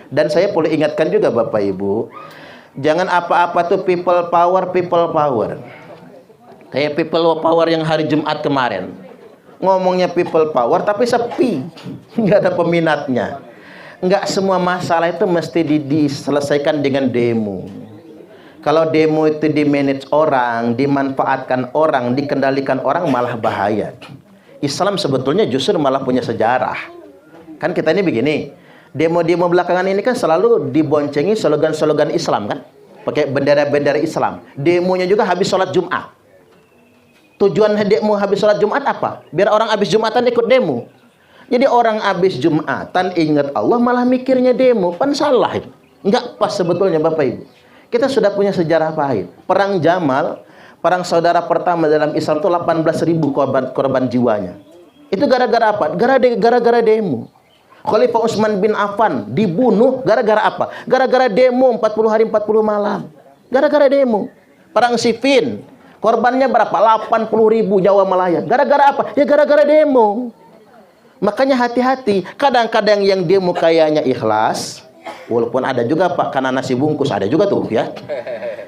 Dan saya perlu ingatkan juga Bapak Ibu, jangan apa-apa tuh people power, people power. Kayak people power yang hari Jumat kemarin. Ngomongnya people power tapi sepi. Nggak ada peminatnya. Nggak semua masalah itu mesti diselesaikan dengan demo. Kalau demo itu dimanage orang, dimanfaatkan orang, dikendalikan orang, malah bahaya. Islam sebetulnya justru malah punya sejarah. Kan kita ini begini, demo-demo belakangan ini kan selalu diboncengi slogan-slogan Islam kan, pakai bendera-bendera Islam. Demonya juga habis sholat Jumat. Tujuan demo habis sholat Jumat apa? Biar orang habis Jumatan ikut demo. Jadi orang habis Jumatan ingat Allah malah mikirnya demo, kan salah itu. Enggak pas sebetulnya Bapak Ibu. Kita sudah punya sejarah pahit. Perang Jamal, perang saudara pertama dalam Islam itu 18.000 korban jiwanya. Itu gara-gara apa? Gara-gara demo. Khalifah Utsman bin Affan dibunuh gara-gara apa? Gara-gara demo 40 hari 40 malam. Gara-gara demo. Perang Siffin, korbannya berapa? 80.000 Jawa Malaya. Gara-gara apa? Ya gara-gara demo. Makanya hati-hati. Kadang-kadang yang demo kayaknya ikhlas, walaupun ada juga Pak, karena nasi bungkus ada juga tuh ya.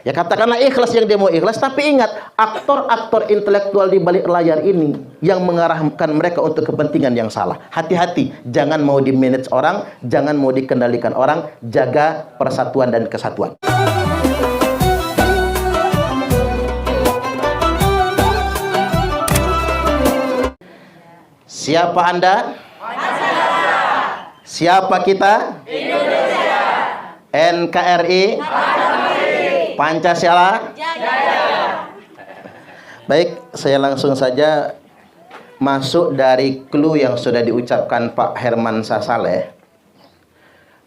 Ya katakanlah ikhlas yang demo ikhlas, tapi ingat aktor-aktor intelektual di balik layar ini yang mengarahkan mereka untuk kepentingan yang salah. Hati-hati, jangan mau di-manage orang, jangan mau dikendalikan orang, jaga persatuan dan kesatuan. Siapa Anda? Siapa kita? Indonesia. NKRI. Pancasila. Baik, saya langsung saja masuk dari clue yang sudah diucapkan Pak Herman Sasaleh.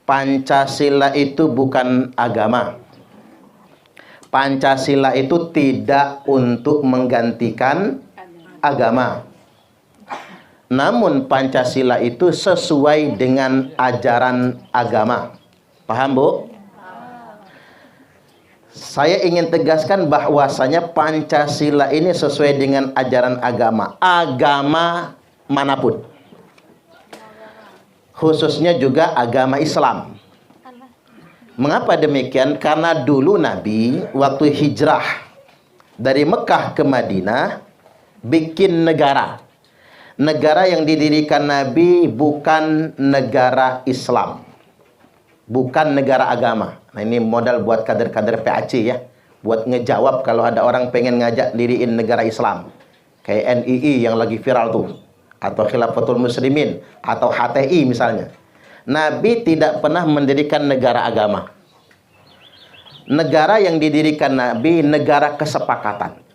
Pancasila itu bukan agama. Pancasila itu tidak untuk menggantikan agama. Namun Pancasila itu sesuai dengan ajaran agama. Paham, Bu? Saya ingin tegaskan bahwasanya Pancasila ini sesuai dengan ajaran agama. Agama manapun. Khususnya juga agama Islam. Mengapa demikian? Karena dulu Nabi waktu hijrah dari Mekah ke Madinah bikin negara. Negara yang didirikan Nabi bukan negara Islam. Bukan negara agama. Nah ini modal buat kader-kader PAC ya. Buat ngejawab kalau ada orang pengen ngajak diriin negara Islam. Kayak NII yang lagi viral tuh. Atau Khilafatul Muslimin. Atau HTI misalnya. Nabi tidak pernah mendirikan negara agama. Negara yang didirikan Nabi negara kesepakatan.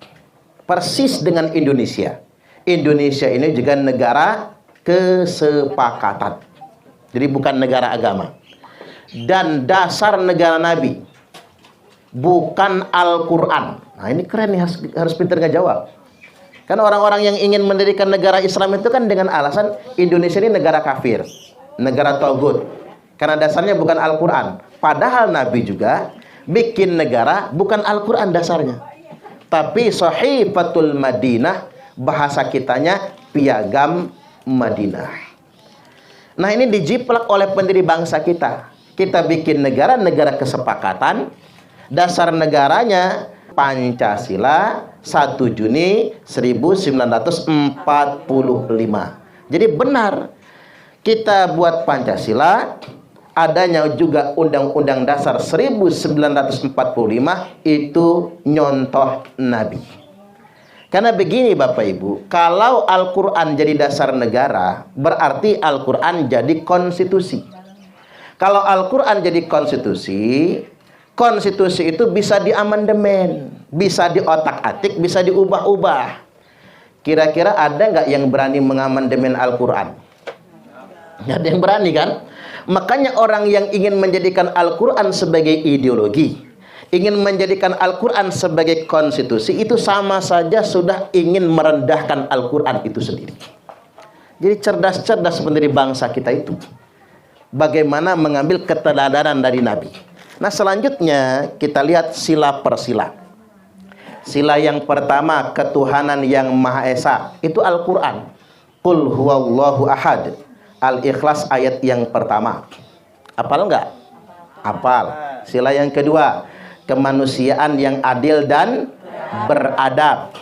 Persis dengan Indonesia. Indonesia ini juga negara kesepakatan. Jadi bukan negara agama. Dan dasar negara Nabi bukan Al-Quran. Nah ini keren nih, harus pintar ngejawab. Kan orang-orang yang ingin mendirikan negara Islam itu kan dengan alasan Indonesia ini negara kafir, negara Tauhid. Karena dasarnya bukan Al-Quran. Padahal Nabi juga bikin negara bukan Al-Quran dasarnya, tapi Sahifatul Madinah, bahasa kitanya piagam Madinah. Nah ini dijiplak oleh pendiri bangsa kita. Kita bikin negara kesepakatan. Dasar negaranya Pancasila 1 Juni 1945. Jadi benar kita buat Pancasila. Adanya juga Undang-Undang Dasar 1945 itu nyontoh Nabi. Karena begini Bapak Ibu, kalau Al-Quran jadi dasar negara, berarti Al-Quran jadi konstitusi. Kalau Al-Quran jadi konstitusi, konstitusi itu bisa diamandemen, bisa diotak-atik, bisa diubah-ubah. Kira-kira ada nggak yang berani mengamandemen Al-Quran? Nggak ada yang berani kan? Makanya orang yang ingin menjadikan Al-Quran sebagai ideologi, ingin menjadikan Al-Quran sebagai konstitusi, itu sama saja sudah ingin merendahkan Al-Quran itu sendiri. Jadi cerdas-cerdas pendiri bangsa kita itu bagaimana mengambil keteladanan dari Nabi. Nah selanjutnya kita lihat sila per sila. Sila yang pertama, ketuhanan yang Maha Esa, itu Al-Quran. Qul huwallahu ahad. Al-Ikhlas ayat yang pertama. Apal enggak? Apal. Sila yang kedua, kemanusiaan yang adil dan beradab.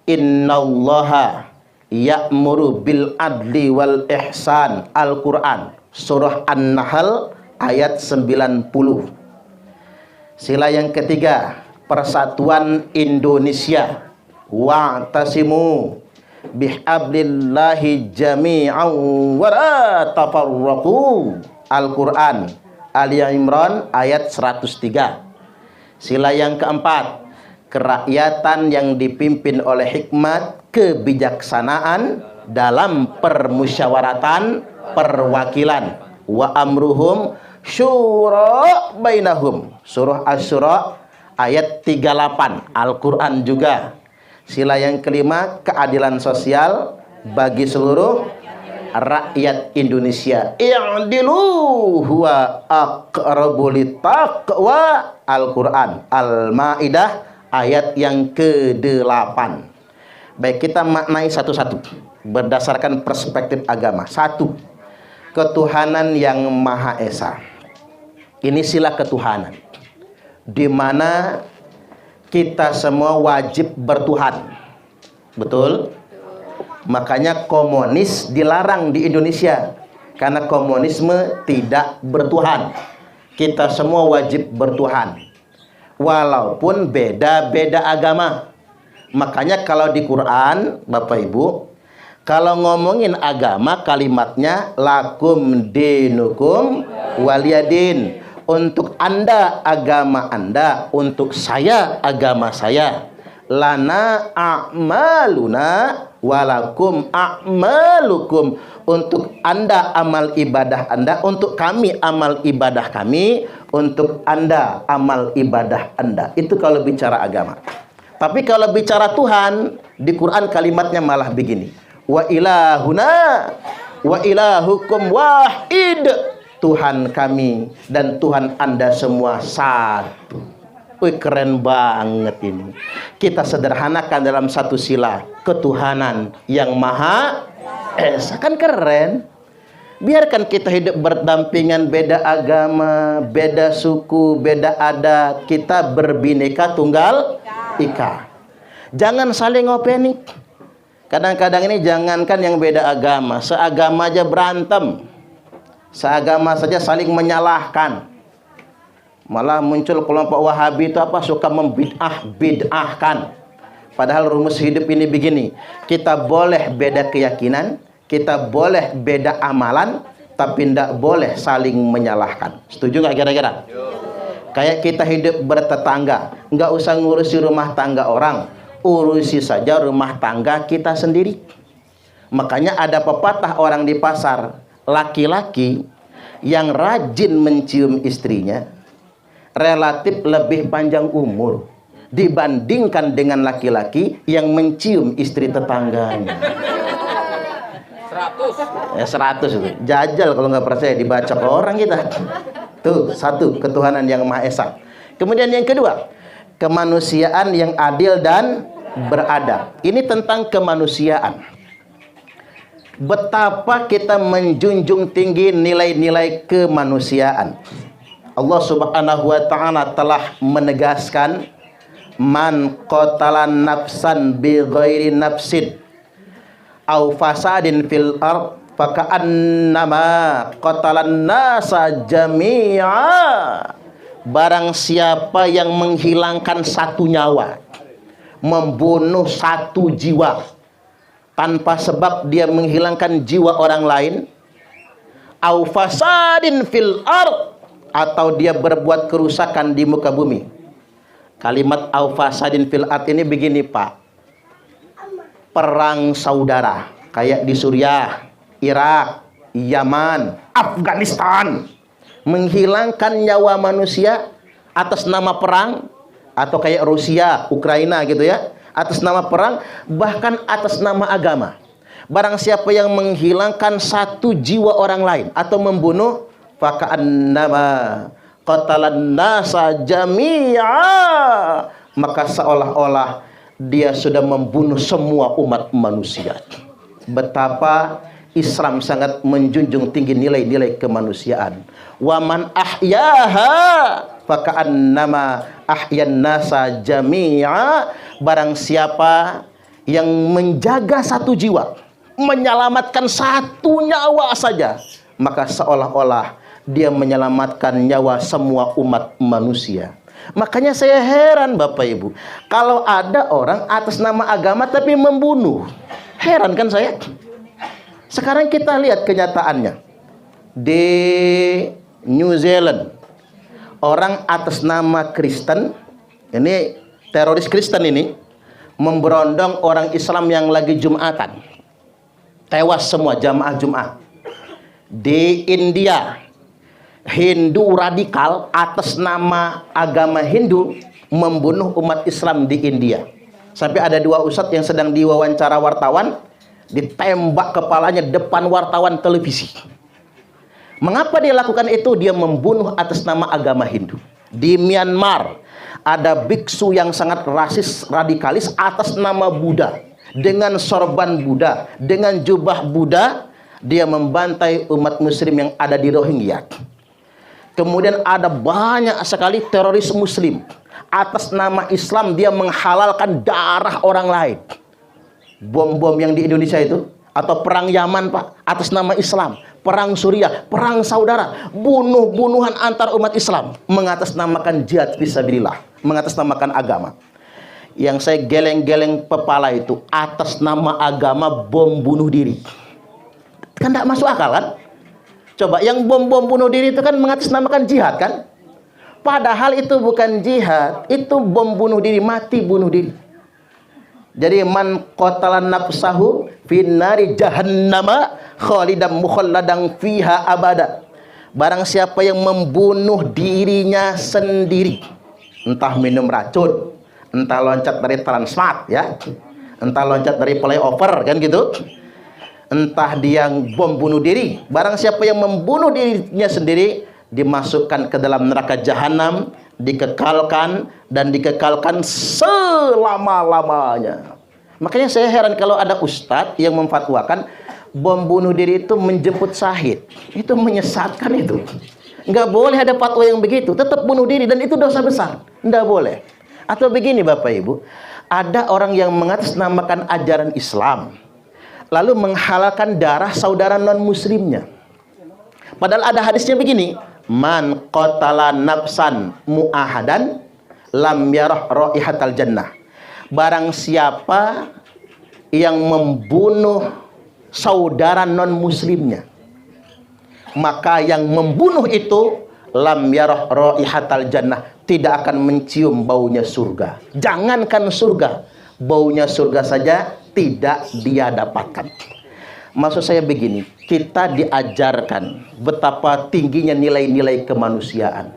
Innallaha ya'muru bil adli wal ihsan. Al-Quran surah An-Nahl ayat 90. Sila yang ketiga, persatuan Indonesia. Wa'tasimu bihablillahi jami'an wa la tafarraqu. Al-Quran Ali Imran ayat 103. Sila yang keempat, kerakyatan yang dipimpin oleh hikmat, kebijaksanaan dalam permusyawaratan perwakilan. Wa amruhum syura bainahum. Surah Asy-Syura ayat 38. Al-Quran juga. Sila yang kelima, keadilan sosial bagi seluruh rakyat Indonesia. I'dilu huwa aqrabu littaqwa. Al-Quran Al-Maidah ayat yang ke-8. Baik, kita maknai satu-satu berdasarkan perspektif agama. Satu, ketuhanan yang Maha Esa. Ini sila ketuhanan, di mana kita semua wajib bertuhan. Betul? Makanya komunis dilarang di Indonesia, karena komunisme tidak bertuhan. Kita semua wajib bertuhan, walaupun beda-beda agama. Makanya kalau di Quran, Bapak Ibu, kalau ngomongin agama, kalimatnya lakum dinukum waliyadin. Untuk Anda agama Anda, untuk saya agama saya. Lana a'maluna walakum a'malukum. Untuk Anda amal ibadah Anda, untuk kami amal ibadah kami, untuk Anda amal ibadah Anda. Itu kalau bicara agama. Tapi kalau bicara Tuhan, di Quran kalimatnya malah begini. Wa ilahuna wa ilahukum wahid. Tuhan kami dan Tuhan Anda semua satu. Wih, keren banget ini. Kita sederhanakan dalam satu sila, ketuhanan yang Maha Esa. Kan keren. Biarkan kita hidup berdampingan, beda agama, beda suku, beda adat. Kita berbineka tunggal ika. Jangan saling ngopeni. Kadang-kadang ini jangankan yang beda agama, seagama aja berantem. Seagama saja saling menyalahkan. Malah muncul kelompok Wahabi itu apa? Suka bid'ahkan. Padahal rumus hidup ini begini. Kita boleh beda keyakinan, kita boleh beda amalan, tapi tidak boleh saling menyalahkan. Setuju nggak kira-kira? Kayak kita hidup bertetangga, nggak usah ngurusi rumah tangga orang, urusi saja rumah tangga kita sendiri. Makanya ada pepatah orang di pasar, laki-laki yang rajin mencium istrinya relatif lebih panjang umur dibandingkan dengan laki-laki yang mencium istri tetangganya. 100. Ya 100 itu. Jajal kalau nggak percaya, dibaca ke orang kita. Tuh, satu, ketuhanan yang Maha Esa. Kemudian yang kedua, kemanusiaan yang adil dan beradab. Ini tentang kemanusiaan. Betapa kita menjunjung tinggi nilai-nilai kemanusiaan. Allah Subhanahu wa ta'ala telah menegaskan, man qatalan nafsan bi ghairi nafsin au fasadin fil ard faka'annama qatalan nasa jami'a. Barang siapa yang menghilangkan satu nyawa, membunuh satu jiwa tanpa sebab dia menghilangkan jiwa orang lain, au fasadin fil ard, atau dia berbuat kerusakan di muka bumi. Kalimat au fasadin fil ard ini begini, Pak. Perang saudara kayak di Suriah, Irak, Yaman, Afghanistan, menghilangkan nyawa manusia atas nama perang, atau kayak Rusia, Ukraina gitu ya, atas nama perang, bahkan atas nama agama. Barang siapa yang menghilangkan satu jiwa orang lain atau membunuh, faka'annama qatalan nasa jami'a, maka seolah-olah dia sudah membunuh semua umat manusia. Betapa Islam sangat menjunjung tinggi nilai-nilai kemanusiaan. Wa man ahyaha faka'annama ahyan nasa jami'a. Barang siapa yang menjaga satu jiwa, menyelamatkan satu nyawa saja, maka seolah-olah dia menyelamatkan nyawa semua umat manusia. Makanya saya heran Bapak Ibu, kalau ada orang atas nama agama tapi membunuh. Heran kan saya? Sekarang kita lihat kenyataannya. Di New Zealand, orang atas nama Kristen, ini teroris Kristen ini, memberondong orang Islam yang lagi Jumatan. Tewas semua jamaah Jumat. Di India, Hindu radikal atas nama agama Hindu membunuh umat Islam di India. Sampai ada 2 ustadz yang sedang diwawancara wartawan, ditembak kepalanya depan wartawan televisi. Mengapa dia lakukan itu? Dia membunuh atas nama agama Hindu. Di Myanmar ada biksu yang sangat rasis radikalis atas nama Buddha, dengan sorban Buddha, dengan jubah Buddha, dia membantai umat muslim yang ada di Rohingya. Kemudian ada banyak sekali teroris muslim atas nama Islam, dia menghalalkan darah orang lain. Bom-bom yang di Indonesia itu, atau perang Yaman Pak, atas nama Islam. Perang Suriah, perang saudara, bunuh-bunuhan antar umat Islam, mengatasnamakan jihad fisabilillah, mengatasnamakan agama. Yang saya geleng-geleng kepala itu, atas nama agama bom bunuh diri. Kan tidak masuk akal kan? Coba, yang bom-bom bunuh diri itu kan mengatasnamakan jihad kan? Padahal itu bukan jihad, itu bom bunuh diri, mati bunuh diri. Jadi man qatala nafsahu finnari jahannama khalidan mukhalladan fiha abada. Barang siapa yang membunuh dirinya sendiri, entah minum racun, entah loncat dari Transmart ya, entah loncat dari flyover kan gitu, entah dia bom bunuh diri, barang siapa yang membunuh dirinya sendiri dimasukkan ke dalam neraka jahanam, dikekalkan dan dikekalkan selama-lamanya. Makanya saya heran kalau ada ustadz yang memfatwakan bom bunuh diri itu menjemput syahid. Itu menyesatkan itu. Nggak boleh ada fatwa yang begitu. Tetap bunuh diri dan itu dosa besar. Nggak boleh. Atau begini Bapak Ibu, ada orang yang mengatasnamakan ajaran Islam lalu menghalalkan darah saudara non muslimnya. Padahal ada hadisnya begini, man qatala nafsan mu'ahadan lam yarah raihatal jannah. Barang siapa yang membunuh saudara non muslimnya, maka yang membunuh itu lam yarah raihatal jannah, tidak akan mencium baunya surga. Jangankan surga, baunya surga saja tidak dia dapatkan. Maksud saya begini, kita diajarkan betapa tingginya nilai-nilai kemanusiaan.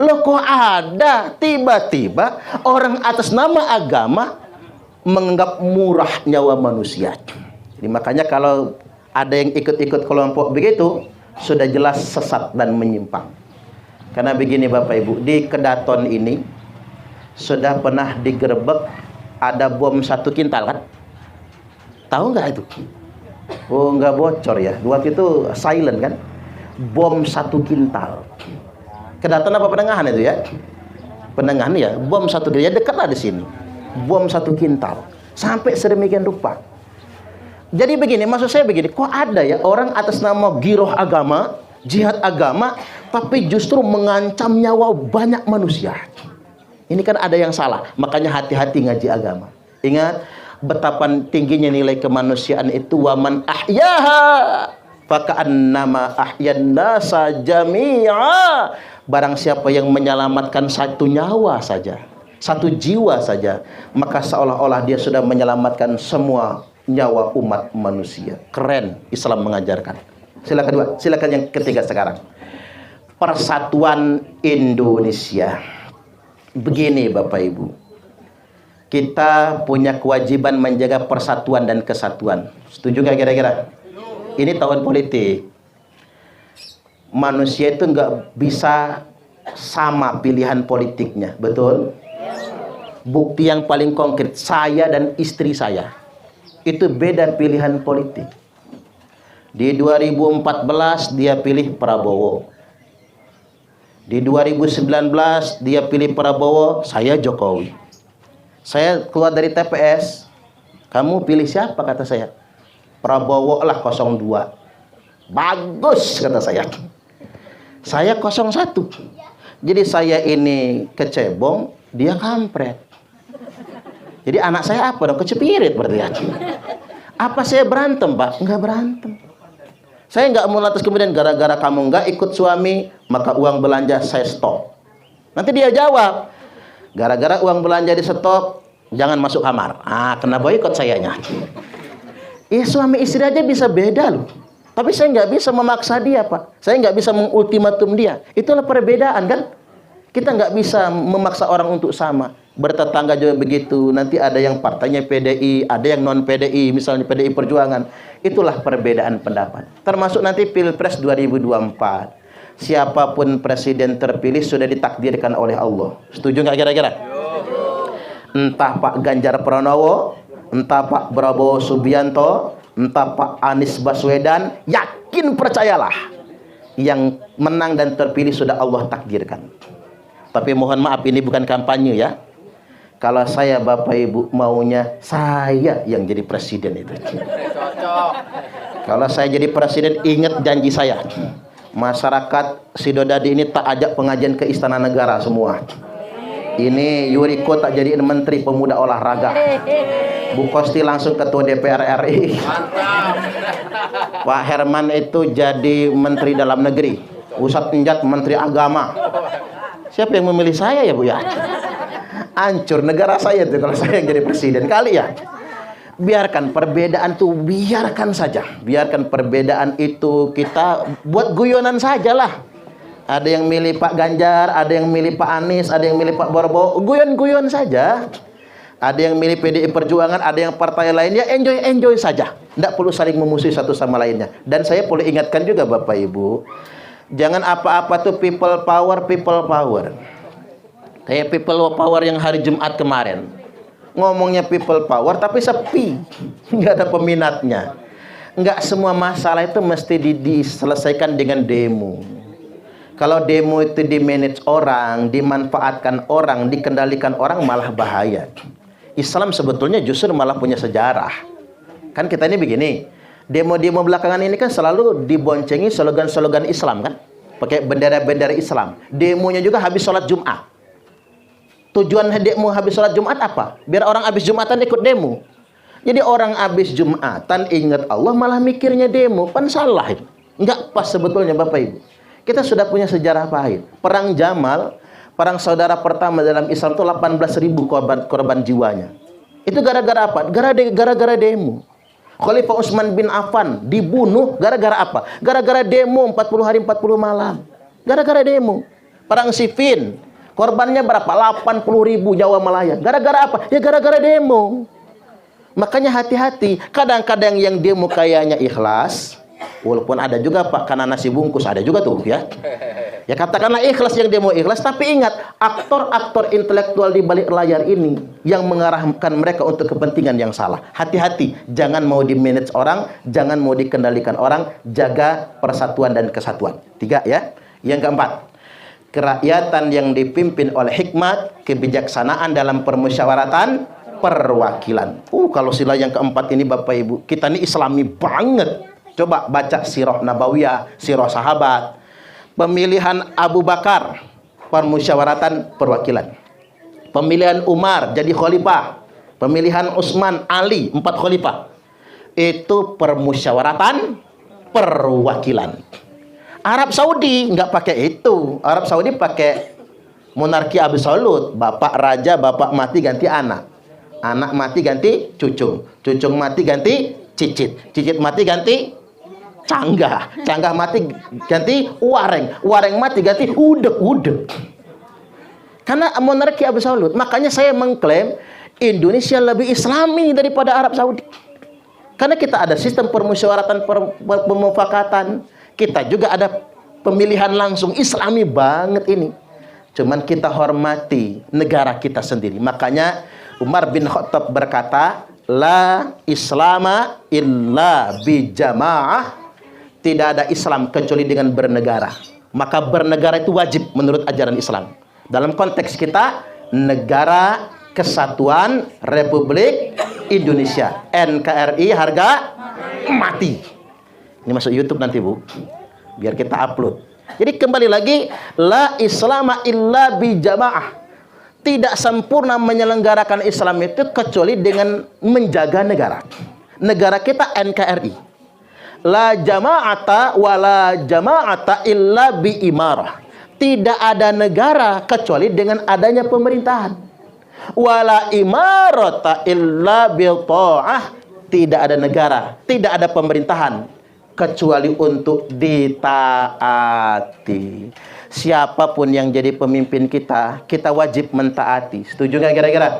Loh kok ada tiba-tiba orang atas nama agama menganggap murah nyawa manusia. Jadi makanya kalau ada yang ikut-ikut kelompok begitu, sudah jelas sesat dan menyimpang. Karena begini Bapak Ibu, di Kedaton ini sudah pernah digerebek ada bom 1 kintal kan? Tahu nggak itu? Oh nggak bocor ya, waktu itu silent kan? Bom 1 kintal. Kedaton apa Penengahan itu ya? Penengahan ya, bom 1 kintal, ya dekat lah di sini. Bom 1 kintal, sampai sedemikian rupa. Jadi begini, maksud saya begini, kok ada ya orang atas nama giroh agama, jihad agama, tapi justru mengancam nyawa banyak manusia. Ini kan ada yang salah. Makanya hati-hati ngaji agama. Ingat betapa tingginya nilai kemanusiaan itu. Waman ahyaha faka'annama ahyan nasa jami'a. Barang siapa yang menyelamatkan satu nyawa saja, satu jiwa saja, maka seolah-olah dia sudah menyelamatkan semua nyawa umat manusia. Keren Islam mengajarkan. Silakan dua, silakan yang ketiga sekarang. Persatuan Indonesia. Begini Bapak Ibu, kita punya kewajiban menjaga persatuan dan kesatuan. Setuju nggak kira-kira? Ini tahun politik. Manusia itu nggak bisa sama pilihan politiknya, betul? Bukti yang paling konkret, saya dan istri saya itu beda pilihan politik. Di 2014 dia pilih Prabowo. Di 2019 dia pilih Prabowo, saya Jokowi. Saya keluar dari TPS, kamu pilih siapa kata saya? Prabowo lah 02. Bagus kata saya. Saya 01. Jadi saya ini kecebong, dia kampret. Jadi anak saya apa dong? Kecepirit berarti ya. Apa saya berantem, Pak? Enggak berantem. Saya enggak mau lantas kemudian gara-gara kamu enggak ikut suami, maka uang belanja saya stop. Nanti dia jawab, gara-gara uang belanja di stop, jangan masuk kamar. Kena boikot sayanya. Suami istri aja bisa beda loh. Tapi saya nggak bisa memaksa dia, Pak. Saya nggak bisa mengultimatum dia. Itulah perbedaan kan? Kita nggak bisa memaksa orang untuk sama. Bertetangga juga begitu. Nanti ada yang partainya PDI, ada yang non PDI, misalnya PDI Perjuangan. Itulah perbedaan pendapat. Termasuk nanti Pilpres 2024. Siapapun presiden terpilih sudah ditakdirkan oleh Allah. Setuju nggak kira-kira? Entah Pak Ganjar Pranowo, entah Pak Prabowo Subianto, entah Pak Anies Baswedan, yakin percayalah, yang menang dan terpilih sudah Allah takdirkan. Tapi mohon maaf, ini bukan kampanye ya. Kalau saya Bapak Ibu maunya saya yang jadi presiden itu. Kalau saya jadi presiden, ingat janji saya. Masyarakat Sidodadi ini tak ajak pengajian ke Istana Negara semua. Ini Yuriko tak jadiin Menteri Pemuda Olahraga. Bu Kosti langsung Ketua DPR RI. Pak Herman itu jadi Menteri Dalam Negeri. Ustadz Enjat Menteri Agama. Siapa yang memilih saya ya Bu ya? Hancur negara saya tuh kalau saya yang jadi presiden kali ya. Biarkan perbedaan tuh, biarkan saja. Biarkan perbedaan itu kita buat guyonan sajalah. Ada yang milih Pak Ganjar, ada yang milih Pak Anies, ada yang milih Pak Prabowo, guyon-guyon saja. Ada yang milih PDI Perjuangan, ada yang partai lainnya, enjoy saja. Tidak perlu saling memusuhi satu sama lainnya. Dan saya perlu ingatkan juga Bapak Ibu, jangan apa-apa tuh people power. Kayak people power yang hari Jumat kemarin. Ngomongnya people power tapi sepi. Nggak ada peminatnya. Nggak semua masalah itu mesti diselesaikan dengan demo. Kalau demo itu di-manage orang, dimanfaatkan orang, dikendalikan orang, malah bahaya. Islam sebetulnya justru malah punya sejarah. Kan kita ini begini, demo-demo belakangan ini kan selalu diboncengi slogan-slogan Islam kan? Pakai bendera-bendera Islam. Demonya juga habis sholat Jumat. Tujuan demo habis sholat Jumat apa? Biar orang habis Jumatan ikut demo. Jadi orang habis Jumatan ingat Allah malah mikirnya demo. Kan salah itu. Enggak pas sebetulnya Bapak Ibu. Kita sudah punya sejarah pahit. Perang Jamal, perang saudara pertama dalam Islam itu 18.000 korban jiwanya. Itu gara-gara apa? Gara-gara demo. Khalifah Utsman bin Affan dibunuh gara-gara apa? Gara-gara demo 40 hari 40 malam. Gara-gara demo. Perang Siffin, korbannya berapa? 80.000 Jawa Malaya. Gara-gara apa? Ya gara-gara demo. Makanya hati-hati. Kadang-kadang yang demo kayaknya ikhlas, walaupun ada juga Pak karena nasi bungkus, ada juga tuh ya. Ya katakanlah ikhlas yang demo ikhlas, tapi ingat aktor-aktor intelektual di balik layar ini yang mengarahkan mereka untuk kepentingan yang salah. Hati-hati, jangan mau di-manage orang, jangan mau dikendalikan orang, jaga persatuan dan kesatuan. 3 ya. Yang keempat, kerakyatan yang dipimpin oleh hikmat, kebijaksanaan dalam permusyawaratan, perwakilan. Kalau sila yang keempat ini Bapak Ibu, kita ini Islami banget. Coba baca sirah Nabawiyah, sirah sahabat. Pemilihan Abu Bakar, permusyawaratan perwakilan. Pemilihan Umar jadi khalifah. Pemilihan Utsman, Ali, 4 khalifah. Itu permusyawaratan perwakilan. Arab Saudi nggak pakai itu. Arab Saudi pakai monarki absolut. Bapak raja, bapak mati ganti anak. Anak mati ganti cucu. Cucu mati ganti cicit. Cicit mati ganti canggah. Canggah mati ganti wareng. Wareng mati ganti udek. Karena monarki absolut. Makanya saya mengklaim Indonesia lebih Islami daripada Arab Saudi. Karena kita ada sistem permusyawaratan pemufakatan. Kita juga ada pemilihan langsung, Islami banget ini. Cuman kita hormati negara kita sendiri. Makanya Umar bin Khattab berkata, la islama illa bijamaah tidak ada Islam kecuali dengan bernegara. Maka bernegara itu wajib menurut ajaran Islam. Dalam konteks kita, Negara Kesatuan Republik Indonesia, NKRI, harga mati. Ini masuk YouTube nanti, Bu, biar kita upload. Jadi kembali lagi, la islama illa bi jamaah. Tidak sempurna menyelenggarakan Islam itu kecuali dengan menjaga negara. Negara kita NKRI. La jama'ata wala jama'ata illa bi imarah. Tidak ada negara kecuali dengan adanya pemerintahan. Wala imarata illa bil ta'ah. Tidak ada negara, tidak ada pemerintahan kecuali untuk ditaati. Siapapun yang jadi pemimpin kita, kita wajib mentaati. Setuju nggak kira-kira?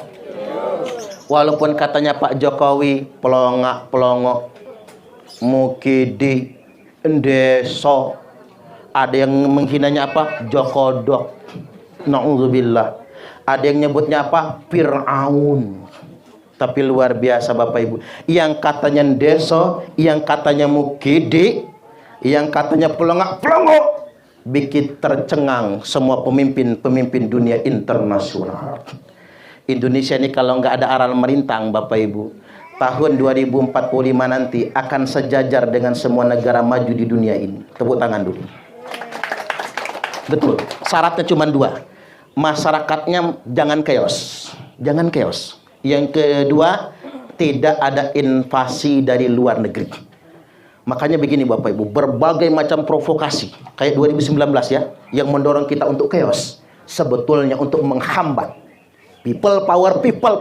Walaupun katanya Pak Jokowi pelongak-pelongok, mukidi, endeso, ada yang menghinanya apa? Jokodok, na'udzubillah. Ada yang nyebutnya apa? Fir'aun. Tapi luar biasa Bapak Ibu. Yang katanya endeso, yang katanya mukidi, yang katanya pelongak-pelongok, bikin tercengang semua pemimpin dunia internasional. Indonesia ini kalau nggak ada aral merintang Bapak Ibu, tahun 2045 nanti akan sejajar dengan semua negara maju di dunia ini. Tepuk tangan dulu. Betul, syaratnya cuma dua. Masyarakatnya jangan chaos. Jangan chaos. Yang kedua, tidak ada invasi dari luar negeri. Makanya begini Bapak Ibu, berbagai macam provokasi kayak 2019 ya, yang mendorong kita untuk chaos, sebetulnya untuk menghambat. People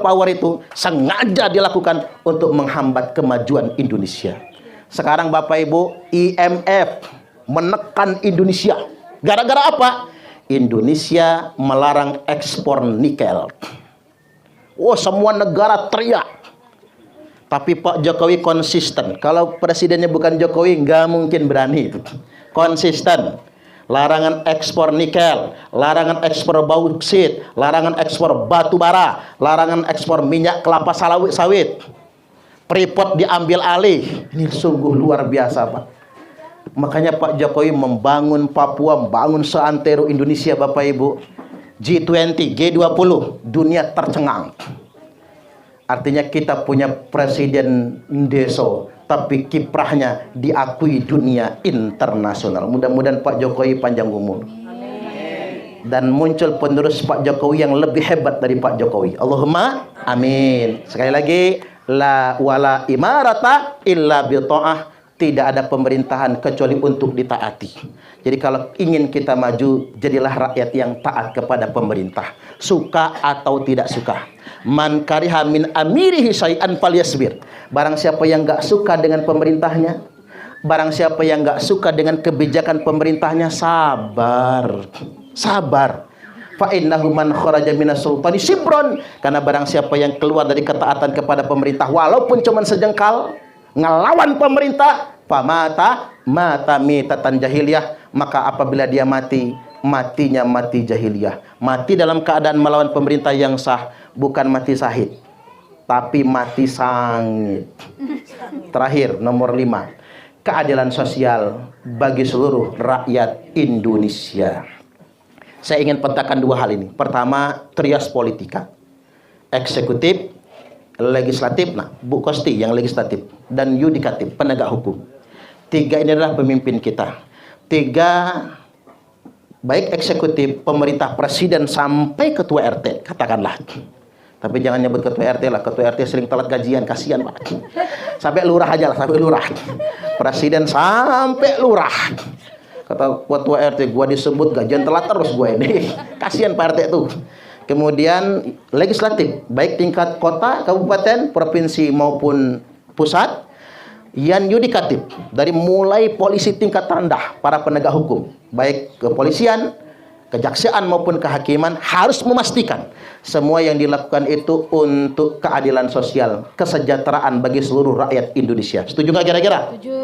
power itu sengaja dilakukan untuk menghambat kemajuan Indonesia. Sekarang Bapak Ibu, IMF menekan Indonesia. Gara-gara apa? Indonesia melarang ekspor nikel. Oh, semua negara teriak. Tapi Pak Jokowi konsisten. Kalau presidennya bukan Jokowi, nggak mungkin berani itu. Konsisten. Larangan ekspor nikel, larangan ekspor bauksit, larangan ekspor batu bara, larangan ekspor minyak kelapa sawit. Freeport diambil alih. Ini sungguh luar biasa, Pak. Makanya Pak Jokowi membangun Papua, membangun seantero Indonesia, Bapak Ibu. G20, G20, dunia tercengang. Artinya kita punya presiden deso, tapi kiprahnya diakui dunia internasional. Mudah-mudahan Pak Jokowi panjang umur. Dan muncul penerus Pak Jokowi yang lebih hebat dari Pak Jokowi. Allahumma amin. Sekali lagi, la wala imarata illa bi ta'ah. Tidak ada pemerintahan kecuali untuk ditaati. Jadi kalau ingin kita maju, jadilah rakyat yang taat kepada pemerintah, suka atau tidak suka. Man kariha min amirihi syai'an falyasbir. Barang siapa yang enggak suka dengan pemerintahnya, barang siapa yang enggak suka dengan kebijakan pemerintahnya, sabar. Sabar. Fa innahu man kharaja minas sultani sibron. Karena barang siapa yang keluar dari ketaatan kepada pemerintah walaupun cuma sejengkal, ngelawan pemerintah, famata mitatan jahiliyah, maka apabila dia mati, matinya mati jahiliyah. Mati dalam keadaan melawan pemerintah yang sah, bukan mati syahid, tapi mati sangit. Terakhir, nomor 5, keadilan sosial bagi seluruh rakyat Indonesia. Saya ingin petakan dua hal ini. Pertama, trias politika, eksekutif, legislatif, nah Bu Kosti yang legislatif, dan yudikatif, penegak hukum. 3 ini adalah pemimpin kita. 3, baik eksekutif, pemerintah, presiden, sampai ketua RT, katakanlah. Tapi jangan nyebut ketua RT lah, ketua RT sering telat gajian, kasihan Pak. Sampai lurah aja lah, sampai lurah. Presiden sampai lurah. Kata ketua RT, gua disebut gajian telat terus gua ini. Kasihan Pak RT tuh. Kemudian legislatif, baik tingkat kota, kabupaten, provinsi maupun pusat. Yang yudikatif, dari mulai polisi tingkat rendah, para penegak hukum, baik kepolisian, kejaksaan maupun kehakiman, harus memastikan semua yang dilakukan itu untuk keadilan sosial, kesejahteraan bagi seluruh rakyat Indonesia. Setuju nggak kira-kira? Setuju.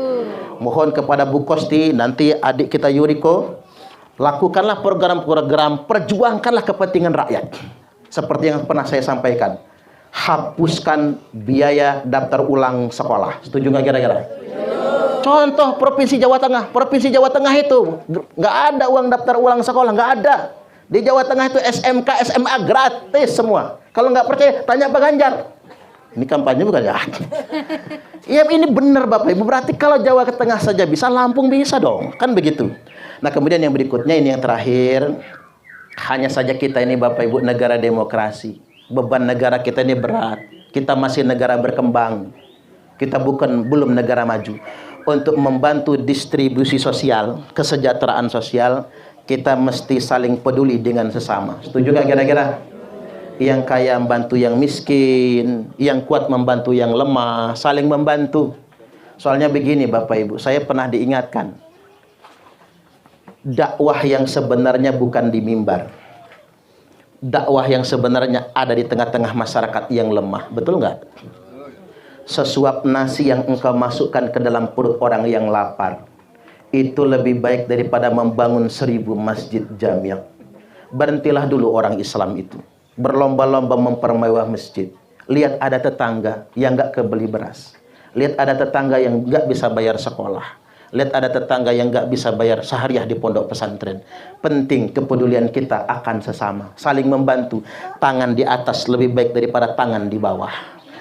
Mohon kepada Bu Kosti, nanti adik kita Yuriko, lakukanlah program-program, perjuangkanlah kepentingan rakyat. Seperti yang pernah saya sampaikan, hapuskan biaya daftar ulang sekolah. Setuju nggak kira-kira? Contoh Provinsi Jawa Tengah. Provinsi Jawa Tengah itu nggak ada uang daftar ulang sekolah, nggak ada. Di Jawa Tengah itu SMK, SMA gratis semua. Kalau nggak percaya, tanya Pak Ganjar. Ini kampanye bukan ya? Iya, ini benar Bapak Ibu. Berarti kalau Jawa Tengah saja bisa, Lampung bisa dong. Kan begitu. Nah, kemudian yang berikutnya ini yang terakhir. Hanya saja kita ini Bapak Ibu negara demokrasi. Beban negara kita ini berat. Kita masih negara berkembang. Kita belum negara maju. Untuk membantu distribusi sosial, kesejahteraan sosial, kita mesti saling peduli dengan sesama. Setuju gak kira-kira? Yang kaya membantu yang miskin, yang kuat membantu yang lemah, saling membantu. Soalnya begini Bapak Ibu, saya pernah diingatkan, dakwah yang sebenarnya bukan di mimbar. Dakwah yang sebenarnya ada di tengah-tengah masyarakat yang lemah. Betul nggak? Sesuap nasi yang engkau masukkan ke dalam perut orang yang lapar, itu lebih baik daripada membangun 1000 masjid jamiah. Berhentilah dulu orang Islam itu berlomba-lomba mempermewah masjid. Lihat ada tetangga yang nggak kebeli beras. Lihat ada tetangga yang nggak bisa bayar sekolah. Lihat ada tetangga yang nggak bisa bayar sehariah di pondok pesantren. Penting kepedulian kita akan sesama, saling membantu. Tangan di atas lebih baik daripada tangan di bawah.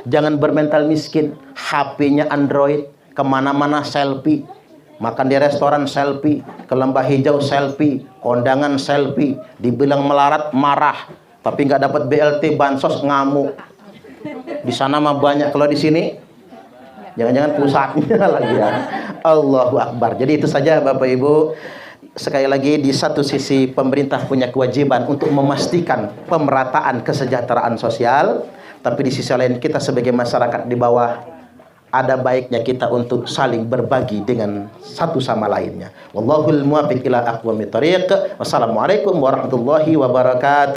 Jangan bermental miskin. HP-nya Android, kemana-mana selfie. Makan di restoran selfie, ke Lembah Hijau selfie, kondangan selfie. Dibilang melarat marah, tapi nggak dapat BLT bansos ngamuk. Di sana mah banyak, kalau di sini jangan-jangan pusatnya lagi ya. Allahu Akbar. Jadi itu saja Bapak Ibu. Sekali lagi, di satu sisi pemerintah punya kewajiban untuk memastikan pemerataan kesejahteraan sosial, tapi di sisi lain kita sebagai masyarakat di bawah ada baiknya kita untuk saling berbagi dengan satu sama lainnya. Wallahul muwaffiq ila aqwamit thoriq. Wassalamualaikum warahmatullahi wabarakatuh.